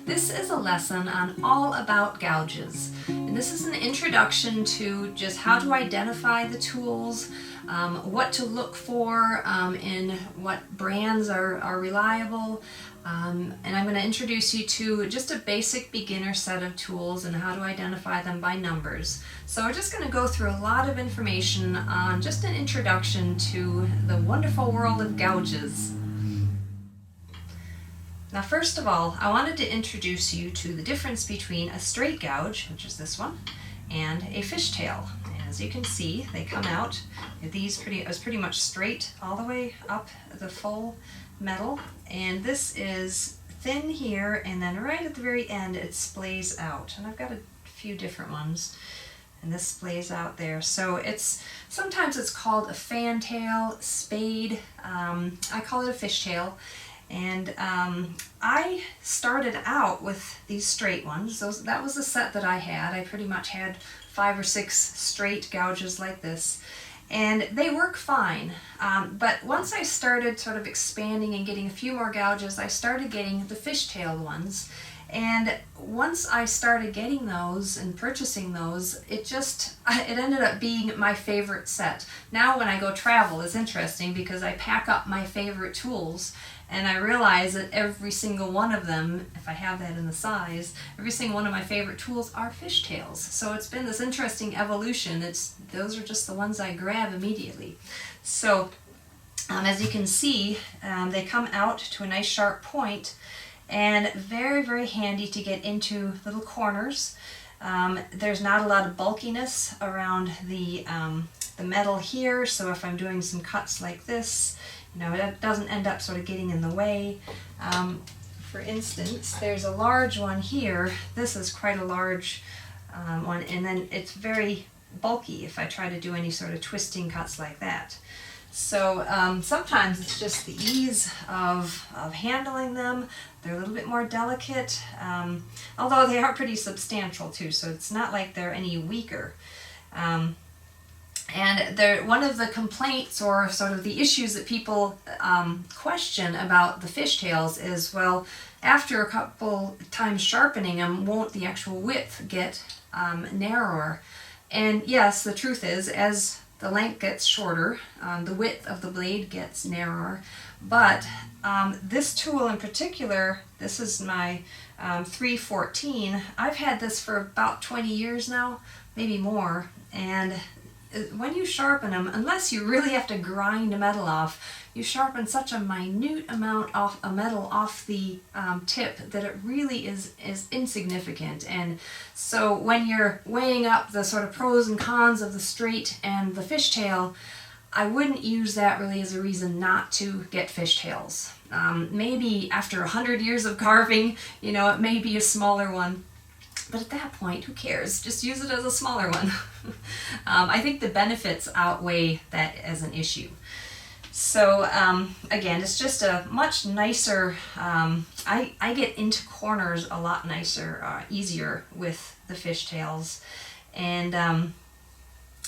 This is a lesson on All About Gouges, and this is an introduction to just how to identify the tools, what to look for in what brands are reliable, and I'm going to introduce you to just a basic beginner set of tools and how to identify them by numbers. So we're just going to go through a lot of information on just an introduction to the wonderful world of gouges. Now, first of all, I wanted to introduce you to the difference between a straight gouge, which is this one, and a fishtail. As you can see, they come out, these pretty much straight all the way up the full metal, and this is thin here, and then right at the very end it splays out. And I've got a few different ones, and this splays out there. So sometimes it's called a fantail, spade. I call it a fishtail. And I started out with these straight ones. That was the set that I had. I pretty much had 5 or 6 straight gouges like this. And they work fine. But once I started sort of expanding and getting a few more gouges, I started getting the fishtail ones. And once I started getting those and purchasing those, it ended up being my favorite set. Now when I go travel, it's interesting because I pack up my favorite tools, and I realize that every single one of them, if I have that in the size, every single one of my favorite tools are fishtails. So it's been this interesting evolution. Those are just the ones I grab immediately. So as you can see, they come out to a nice sharp point, and very, very handy to get into little corners. There's not a lot of bulkiness around the metal here, so if I'm doing some cuts like this, it doesn't end up sort of getting in the way. For instance, there's a large one here. This is quite a large one, and then it's very bulky if I try to do any sort of twisting cuts like that. So sometimes it's just the ease of handling them. They're a little bit more delicate, although they are pretty substantial too, so it's not like they're any weaker. And one of the complaints or sort of the issues that people question about the fishtails is, well, after a couple times sharpening them, won't the actual width get narrower? And yes, the truth is, as the length gets shorter, the width of the blade gets narrower. But this tool in particular, this is my 314. I've had this for about 20 years now, maybe more. And when you sharpen them, unless you really have to grind metal off, you sharpen such a minute amount of a metal off the tip that it really is insignificant. And so when you're weighing up the sort of pros and cons of the straight and the fishtail, I wouldn't use that really as a reason not to get fishtails. Maybe after 100 years of carving, it may be a smaller one. But at that point, who cares? Just use it as a smaller one. I think the benefits outweigh that as an issue. So again, it's just a much nicer, I get into corners a lot nicer, easier with the fishtails. And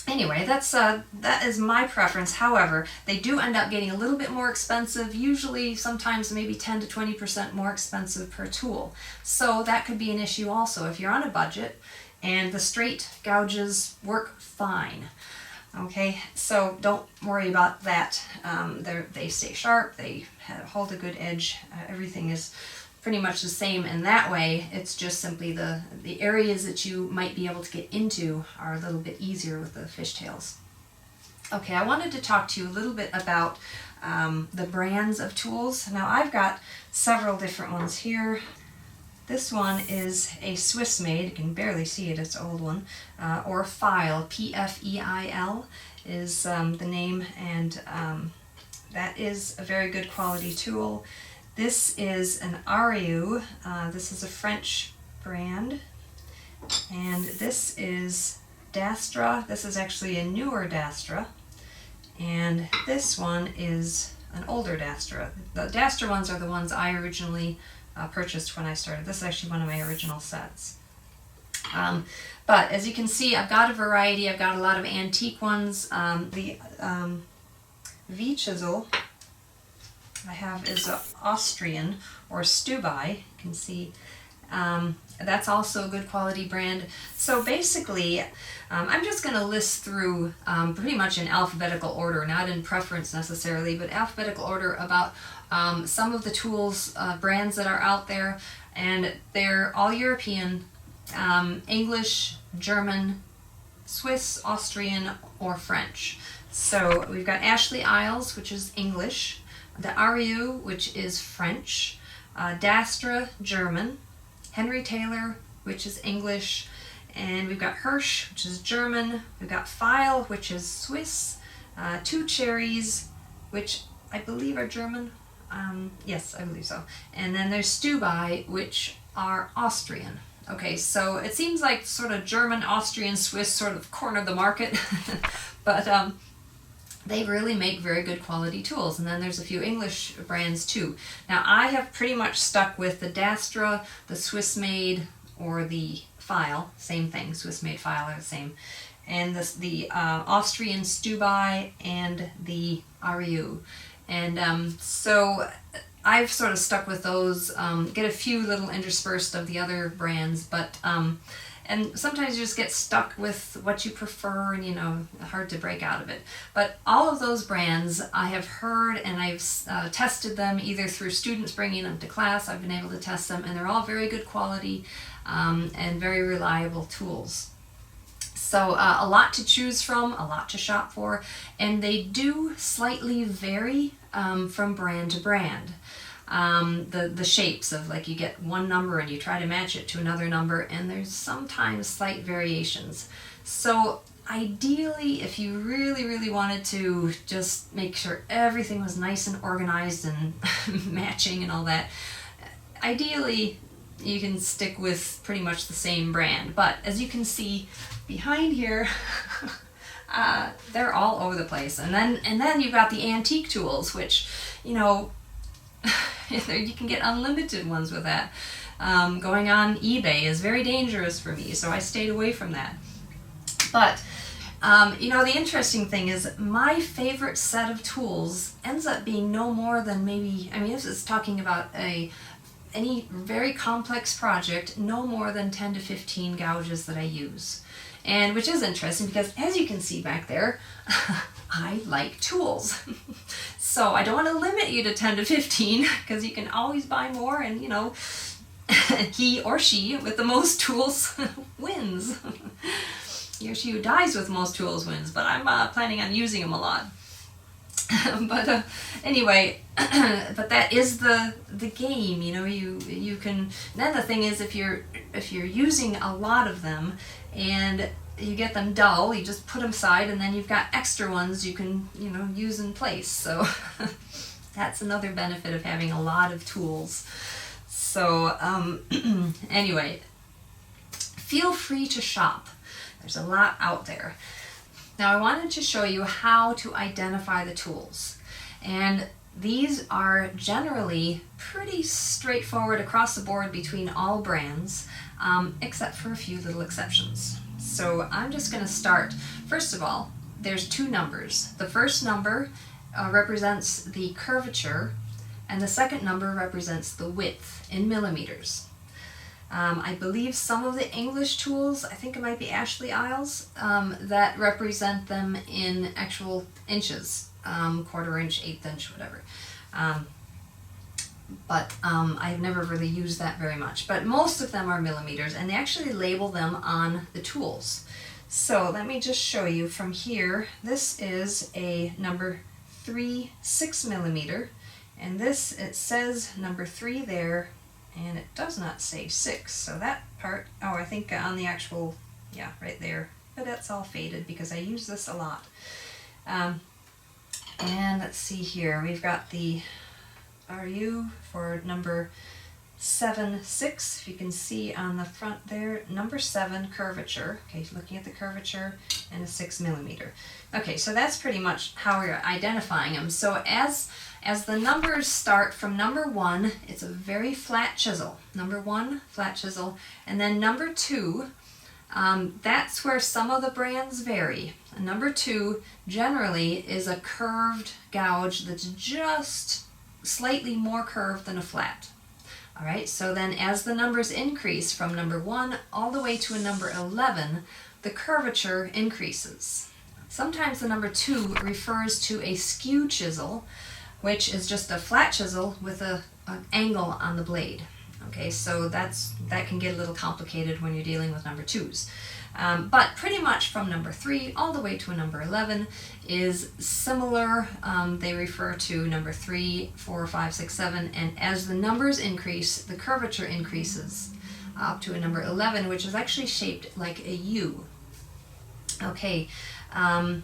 anyway, that is my preference. However, they do end up getting a little bit more expensive, usually sometimes maybe 10 to 20% more expensive per tool. So that could be an issue also if you're on a budget, and the straight gouges work fine. Okay, so don't worry about that. They stay sharp, they hold a good edge, everything is pretty much the same in that way. It's just simply the areas that you might be able to get into are a little bit easier with the fishtails. Okay, I wanted to talk to you a little bit about the brands of tools. Now I've got several different ones here. This one is a Swiss made, you can barely see it, it's an old one, or Pfeil, P-F-E-I-L is the name, and that is a very good quality tool. This is an Ariu, this is a French brand, and this is Dastra. This is actually a newer Dastra, and this one is an older Dastra. The Dastra ones are the ones I originally purchased when I started. This is actually one of my original sets. But as you can see, I've got a variety. I've got a lot of antique ones. The V chisel I have is Austrian, or Stubai. You can see that's also a good quality brand. So basically, I'm just going to list through pretty much in alphabetical order, not in preference necessarily, but alphabetical order about some of the tools, brands that are out there, and they're all European, English, German, Swiss, Austrian, or French. So we've got Ashley Isles, which is English, the Ariu, which is French, Dastra, German, Henry Taylor, which is English, and we've got Hirsch, which is German, we've got File, which is Swiss, Two Cherries, which I believe are German, yes, I believe so, and then there's Stubai, which are Austrian. Okay, so it seems like sort of German, Austrian, Swiss sort of cornered the market, but they really make very good quality tools. And then there's a few English brands too. Now I have pretty much stuck with the Dastra, the Swiss made, or the File, same thing, Swiss made, File are the same, and the Austrian Stubai and the Ariu. And so I've sort of stuck with those, get a few little interspersed of the other brands, but and sometimes you just get stuck with what you prefer, and hard to break out of it. But all of those brands I have heard, and I've tested them either through students bringing them to class. I've been able to test them, and they're all very good quality and very reliable tools. So a lot to choose from, a lot to shop for, and they do slightly vary from brand to brand. The shapes of, like, you get one number and you try to match it to another number, and there's sometimes slight variations. So ideally, if you really, really wanted to just make sure everything was nice and organized and matching and all that, ideally you can stick with pretty much the same brand. But as you can see behind here, they're all over the place. And then you've got the antique tools, which, you can get unlimited ones with that. Going on eBay is very dangerous for me, so I stayed away from that. But the interesting thing is, my favorite set of tools ends up being no more than maybe, this is talking about any very complex project, no more than 10 to 15 gouges that I use. And which is interesting because, as you can see back there, I like tools. So I don't want to limit you to 10 to 15 because you can always buy more, and he or she with the most tools wins. He or she who dies with most tools wins, but I'm planning on using them a lot. But anyway, but that is the game, you can. Then the thing is, if you're using a lot of them and you get them dull, you just put them aside, and then you've got extra ones you can use in place. So that's another benefit of having a lot of tools. So anyway, feel free to shop. There's a lot out there. Now I wanted to show you how to identify the tools, and these are generally pretty straightforward across the board between all brands, except for a few little exceptions. So I'm just going to start. First of all, there's two numbers. The first number represents the curvature, and the second number represents the width in millimeters. I believe some of the English tools, I think it might be Ashley Isles, that represent them in actual inches, quarter inch, eighth inch, whatever. But I've never really used that very much. But most of them are millimeters, and they actually label them on the tools. So let me just show you from here. This is a number 3 6 millimeter, and this, it says number 3 there, and it does not say 6. So that part, I think on the actual, right there. But that's all faded because I use this a lot. And let's see here. We've got the RU for number 7/6, if you can see on the front there, number 7 curvature. Okay, looking at the curvature, and a 6mm. Okay, so that's pretty much how we're identifying them. So as the numbers start from number 1, it's a very flat chisel. Number 1, flat chisel, and then number 2, that's where some of the brands vary. Number 2 generally is a curved gouge that's just slightly more curved than a flat. All right, so then as the numbers increase from number 1 all the way to a number 11, the curvature increases. Sometimes the number 2 refers to a skew chisel, which is just a flat chisel with an angle on the blade. Okay, so that can get a little complicated when you're dealing with number 2s. But pretty much from number 3 all the way to a number 11 is similar. They refer to number 3, 4, 5, 6, 7, and as the numbers increase, the curvature increases up to a number 11, which is actually shaped like a U. Okay, and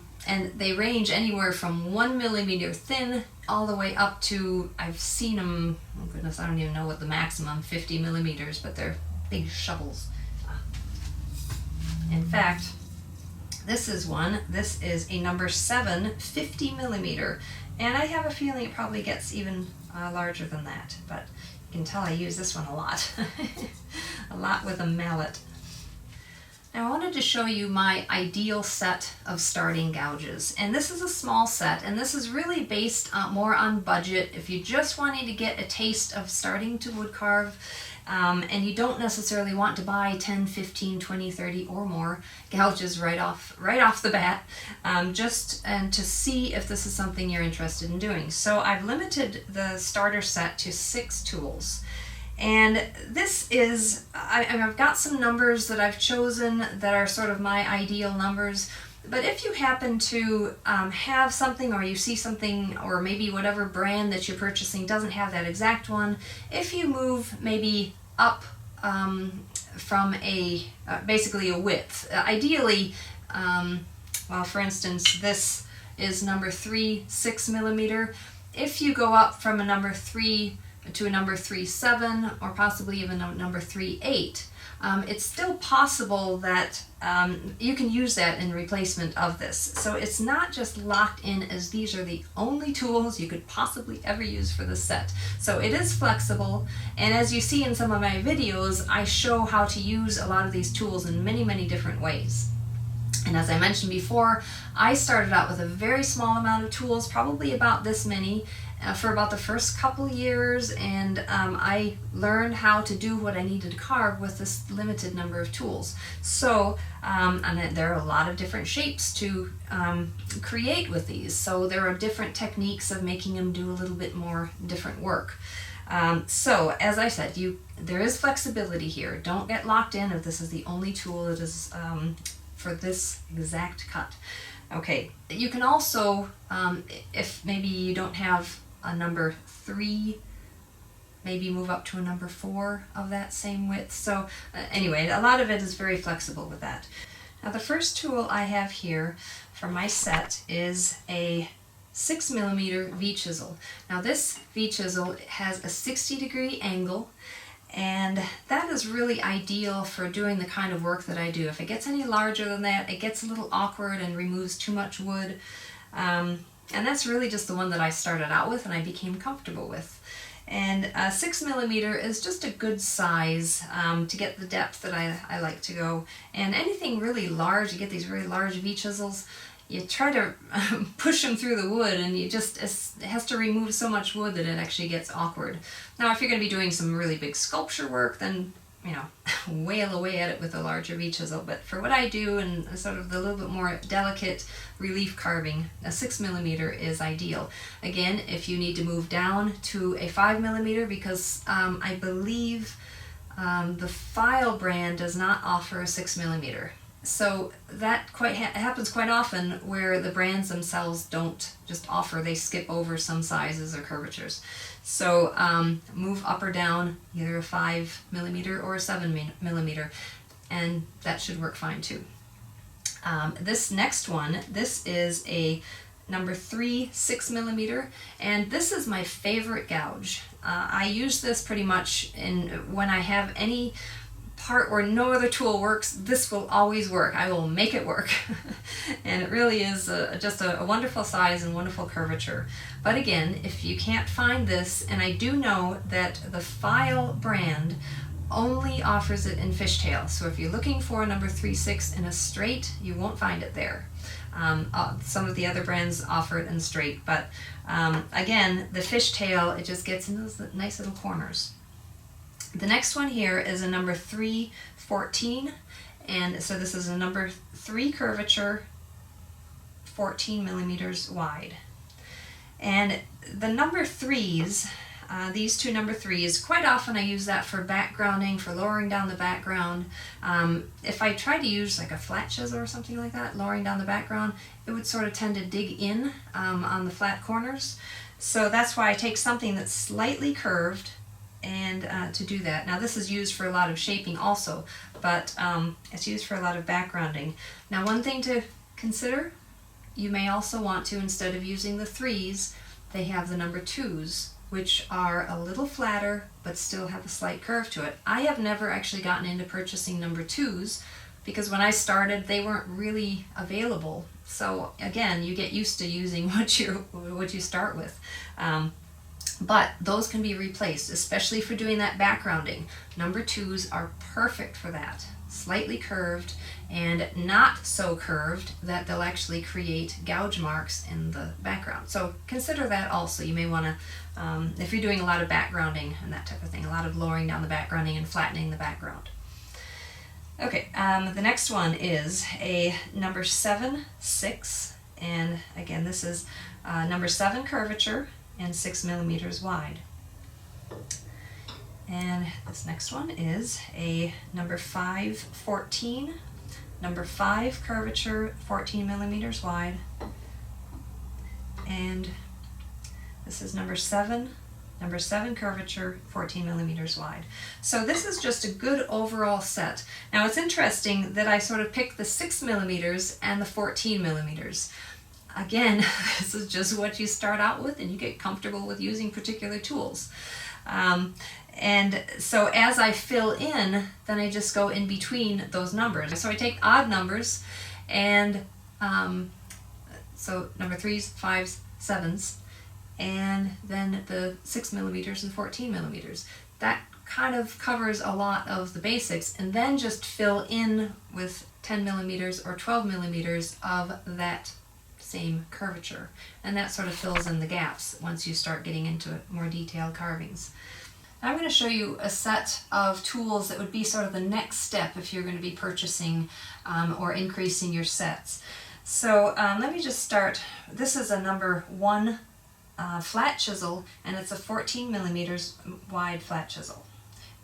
they range anywhere from 1mm thin all the way up to, I've seen them, oh goodness, I don't even know what the maximum, 50mm, but they're big shovels. In fact, this is one. This is a number 7, 50mm, and I have a feeling it probably gets even larger than that, but you can tell I use this one a lot. A lot with a mallet. Now I wanted to show you my ideal set of starting gouges, and this is a small set, and this is really based more on budget. If you just wanting to get a taste of starting to wood carve, and you don't necessarily want to buy 10, 15, 20, 30 or more gouges right off the bat, just and to see if this is something you're interested in doing. So I've limited the starter set to 6 tools. And this is, I've got some numbers that I've chosen that are sort of my ideal numbers. But if you happen to have something, or you see something, or maybe whatever brand that you're purchasing doesn't have that exact one, if you move maybe up from basically a width, ideally, well, for instance, this is number 3, 6mm. If you go up from a number 3 to a number 3/7, or possibly even a number 3/8, it's still possible that you can use that in replacement of this. So it's not just locked in as these are the only tools you could possibly ever use for this set. So it is flexible, and as you see in some of my videos, I show how to use a lot of these tools in many, many different ways. And as I mentioned before, I started out with a very small amount of tools, probably about this many, for about the first couple years, and I learned how to do what I needed to carve with this limited number of tools. So, and there are a lot of different shapes to create with these, so there are different techniques of making them do a little bit more different work. So, as I said, there is flexibility here. Don't get locked in if this is the only tool that is for this exact cut. Okay, you can also, if maybe you don't have a number 3, maybe move up to a number 4 of that same width. So anyway, a lot of it is very flexible with that. Now the first tool I have here for my set is a 6mm V-chisel. Now this V-chisel has a 60-degree angle, and that is really ideal for doing the kind of work that I do. If it gets any larger than that, it gets a little awkward and removes too much wood. And that's really just the one that I started out with and I became comfortable with. And 6mm is just a good size to get the depth that I like to go. And anything really large, you get these really large V-chisels, you try to push them through the wood, and it has to remove so much wood that it actually gets awkward. Now if you're going to be doing some really big sculpture work, then wail away at it with a larger V-chisel. But for what I do and sort of the little bit more delicate relief carving, a 6mm is ideal. Again, if you need to move down to a 5mm, because I believe the File brand does not offer a 6mm. So that happens quite often where the brands themselves don't just offer, they skip over some sizes or curvatures. So move up or down either a 5mm or a 7mm, and that should work fine too. This next one, this is a number 3 6mm, and this is my favorite gouge. I use this pretty much when I have any part where no other tool works. This will always work. I will make it work. And it really is just a wonderful size and wonderful curvature. But again, if you can't find this, and I do know that the File brand only offers it in fishtail, so if you're looking for a number 3/6 in a straight, you won't find it there. Some of the other brands offer it in straight, but again, the fishtail, it just gets in those nice little corners. The next one here is a number 3/14, and so this is a number 3 curvature, 14mm wide. And the number 3s, these two number 3s, quite often I use that for backgrounding, for lowering down the background. If I try to use like a flat chisel or something like that, lowering down the background, it would sort of tend to dig in on the flat corners. So that's why I take something that's slightly curved and to do that. Now this is used for a lot of shaping also, but it's used for a lot of backgrounding. Now one thing to consider, you may also want to, instead of using the 3s, they have the number 2s, which are a little flatter but still have a slight curve to it. I have never actually gotten into purchasing number 2s because when I started they weren't really available. So again, you get used to using what you start with. But those can be replaced, especially for doing that backgrounding. Number 2s are perfect for that. Slightly curved and not so curved that they'll actually create gouge marks in the background. So consider that also. You may want to, if you're doing a lot of backgrounding and that type of thing, a lot of lowering down the backgrounding and flattening the background. Okay, the next one is a number 7/6, and again this is number 7 curvature and 6mm wide. And this next one is a number 5/14, number 5 curvature, 14mm wide. And this is number 7 curvature, 14mm wide. So this is just a good overall set. Now it's interesting that I sort of picked the 6mm and the 14mm. Again, this is just what you start out with and you get comfortable with using particular tools. And so as I fill in, then I just go in between those numbers. So I take odd numbers and so number 3s, 5s, 7s, and then the 6mm and 14mm. That kind of covers a lot of the basics, and then just fill in with 10mm or 12mm of that same curvature, and that sort of fills in the gaps once you start getting into more detailed carvings. Now I'm going to show you a set of tools that would be sort of the next step if you're going to be purchasing or increasing your sets. So let me just start. This is a number 1 flat chisel, and it's a 14mm wide flat chisel.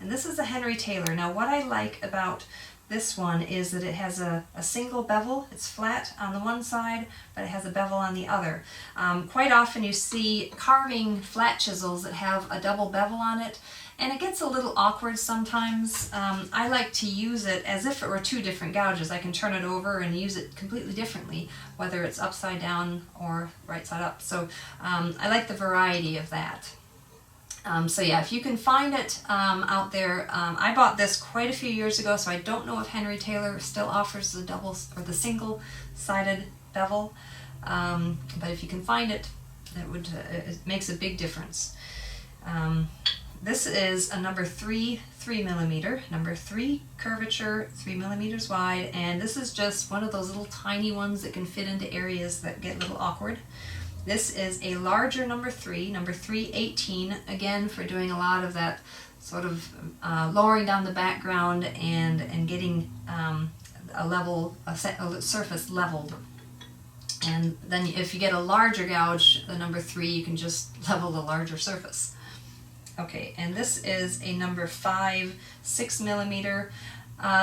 And this is a Henry Taylor. Now what I like about this one is that it has a single bevel. It's flat on the one side, but it has a bevel on the other. Quite often you see carving flat chisels that have a double bevel on it, and it gets a little awkward sometimes. I like to use it as if it were 2 different gouges. I can turn it over and use it completely differently, whether it's upside down or right side up. So I like the variety of that. So yeah, if you can find it out there, I bought this quite a few years ago, so I don't know if Henry Taylor still offers the double or the single-sided bevel, but if you can find it, it makes a big difference. This is a number 3 3mm, number 3 curvature, 3mm wide, and this is just one of those little tiny ones that can fit into areas that get a little awkward. This is a larger number 3, number 3/18, again for doing a lot of that sort of lowering down the background and getting a surface leveled. And then if you get a larger gouge, the number 3, you can just level the larger surface. Okay, and this is a number 5 6mm.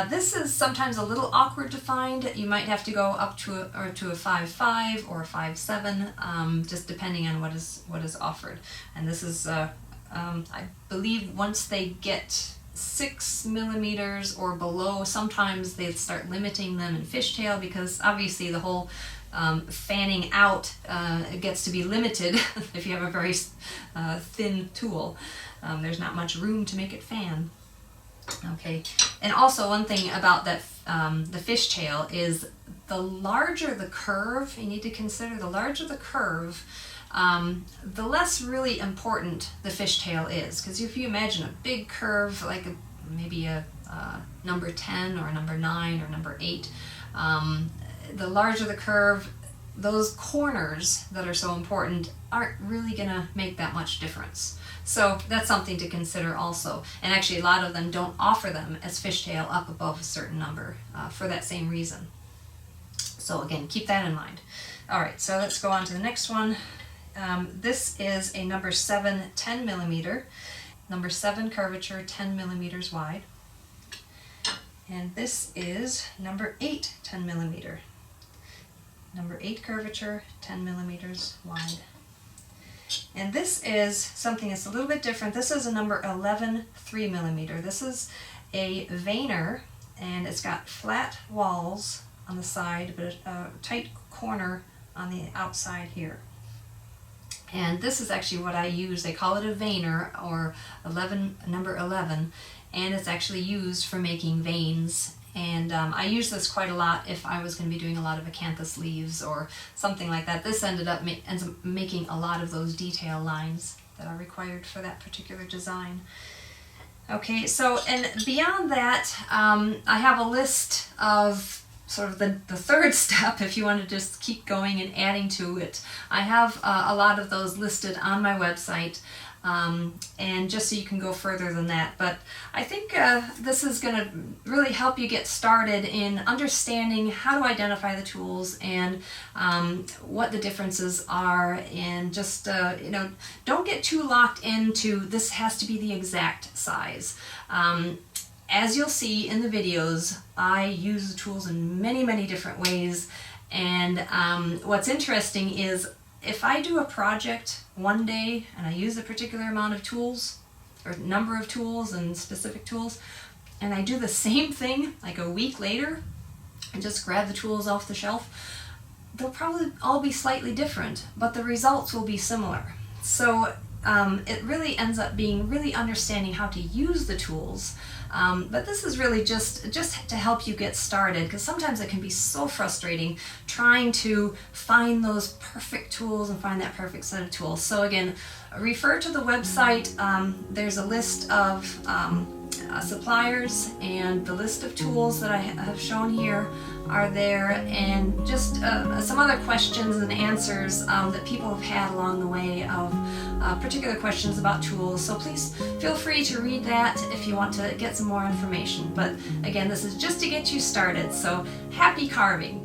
This is sometimes a little awkward to find. You might have to go up to a 5.5 or a 5.7, just depending on what is offered. And this is, I believe, once they get 6 millimeters or below. Sometimes they start limiting them in fishtail because obviously the whole fanning out gets to be limited if you have a very thin tool. There's not much room to make it fan. Okay, and also one thing about that the fishtail is the larger the curve, you need to consider the larger the curve, the less really important the fishtail is. Because if you imagine a big curve, like maybe a number 10 or a number 9 or number 8, the larger the curve, those corners that are so important aren't really going to make that much difference. So that's something to consider also. And actually a lot of them don't offer them as fishtail up above a certain number for that same reason. So again, keep that in mind. Alright, so let's go on to the next one. This is a number 7 10 millimeter. Number 7 curvature 10 millimeters wide. And this is number 8 10 millimeter. Number 8 curvature 10 millimeters wide. And this is something that's a little bit different. This is a number 11 3 millimeter. This is a veiner, and it's got flat walls on the side, but a tight corner on the outside here. And this is actually what I use. They call it a veiner, or number 11, and it's actually used for making veins. And I use this quite a lot if I was going to be doing a lot of acanthus leaves or something like that. This ends up making a lot of those detail lines that are required for that particular design. Okay, so and beyond that, I have a list of sort of the third step if you want to just keep going and adding to it. I have a lot of those listed on my website. And just so you can go further than that. But I think this is going to really help you get started in understanding how to identify the tools and what the differences are, and just don't get too locked into this has to be the exact size. As you'll see in the videos, I use the tools in many different ways, and what's interesting is if I do a project one day and I use a particular amount of tools or number of tools and specific tools, and I do the same thing like a week later and just grab the tools off the shelf, they'll probably all be slightly different, but the results will be similar. So it really ends up being really understanding how to use the tools. But this is really just to help you get started, because sometimes it can be so frustrating trying to find those perfect tools and find that perfect set of tools. So again, refer to the website. There's a list of suppliers, and the list of tools that I have shown here are there, and just some other questions and answers that people have had along the way of particular questions about tools. So please feel free to read that if you want to get some more information. But again, this is just to get you started, so happy carving!